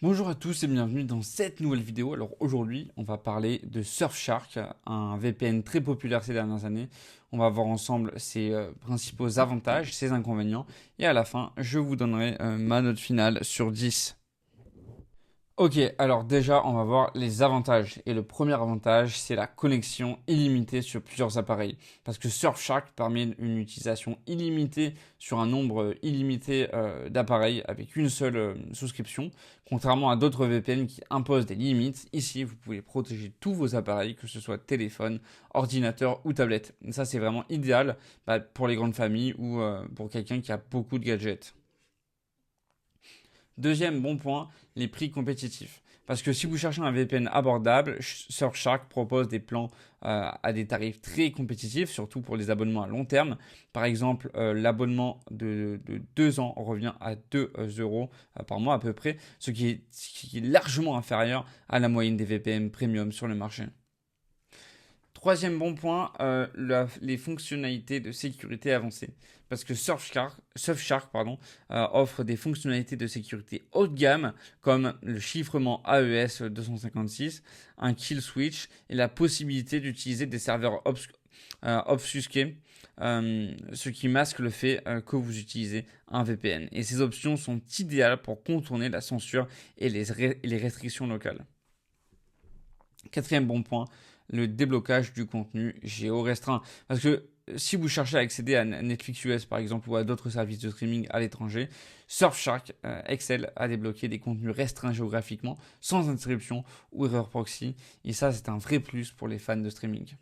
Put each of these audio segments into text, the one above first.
Bonjour à tous et bienvenue dans cette nouvelle vidéo. Alors aujourd'hui, on va parler de Surfshark, un VPN très populaire ces dernières années. On va voir ensemble ses principaux avantages, ses inconvénients et à la fin, je vous donnerai ma note finale sur 10. Ok, alors déjà, on va voir les avantages. Et le premier avantage, c'est la connexion illimitée sur plusieurs appareils. Parce que Surfshark permet une utilisation illimitée sur un nombre illimité d'appareils avec une seule souscription. Contrairement à d'autres VPN qui imposent des limites, ici, vous pouvez protéger tous vos appareils, que ce soit téléphone, ordinateur ou tablette. Et ça, c'est vraiment idéal pour les grandes familles ou pour quelqu'un qui a beaucoup de gadgets. Deuxième bon point, les prix compétitifs. Parce que si vous cherchez un VPN abordable, Surfshark propose des plans à des tarifs très compétitifs, surtout pour les abonnements à long terme. Par exemple, l'abonnement de 2 ans revient à 2 euros par mois à peu près, ce qui est largement inférieur à la moyenne des VPN premium sur le marché. Troisième bon point, les fonctionnalités de sécurité avancées. Parce que Surfshark offre des fonctionnalités de sécurité haut de gamme comme le chiffrement AES 256, un kill switch et la possibilité d'utiliser des serveurs obfusqués, ce qui masque le fait que vous utilisez un VPN. Et ces options sont idéales pour contourner la censure et les restrictions locales. Quatrième bon point, le déblocage du contenu géo-restreint. Parce que si vous cherchez à accéder à Netflix US par exemple ou à d'autres services de streaming à l'étranger, Surfshark excelle à débloquer des contenus restreints géographiquement, sans interruption ou erreur proxy. Et ça, c'est un vrai plus pour les fans de streaming.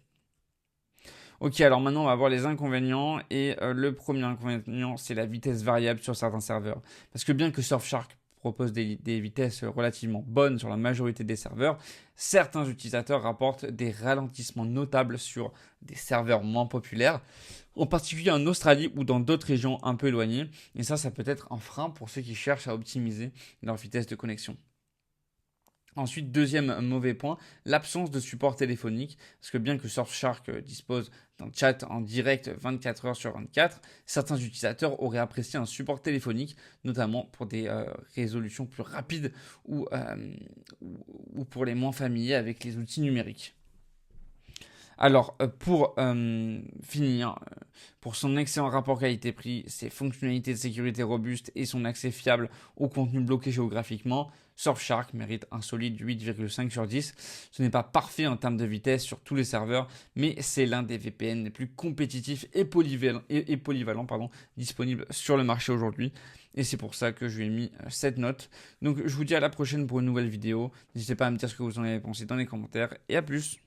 Ok, alors maintenant on va voir les inconvénients. Et le premier inconvénient, c'est la vitesse variable sur certains serveurs. Parce que bien que Surfshark propose des vitesses relativement bonnes sur la majorité des serveurs, certains utilisateurs rapportent des ralentissements notables sur des serveurs moins populaires, en particulier en Australie ou dans d'autres régions un peu éloignées. Et ça peut être un frein pour ceux qui cherchent à optimiser leur vitesse de connexion. Ensuite, deuxième mauvais point, l'absence de support téléphonique. Parce que bien que Surfshark dispose d'un chat en direct 24 heures sur 24, certains utilisateurs auraient apprécié un support téléphonique, notamment pour des résolutions plus rapides ou pour les moins familiers avec les outils numériques. Alors, pour finir, pour son excellent rapport qualité-prix, ses fonctionnalités de sécurité robustes et son accès fiable au contenu bloqué géographiquement, Surfshark mérite un solide 8,5 sur 10. Ce n'est pas parfait en termes de vitesse sur tous les serveurs, mais c'est l'un des VPN les plus compétitifs et polyvalents disponibles sur le marché aujourd'hui. Et c'est pour ça que je lui ai mis cette note. Donc je vous dis à la prochaine pour une nouvelle vidéo. N'hésitez pas à me dire ce que vous en avez pensé dans les commentaires. Et à plus!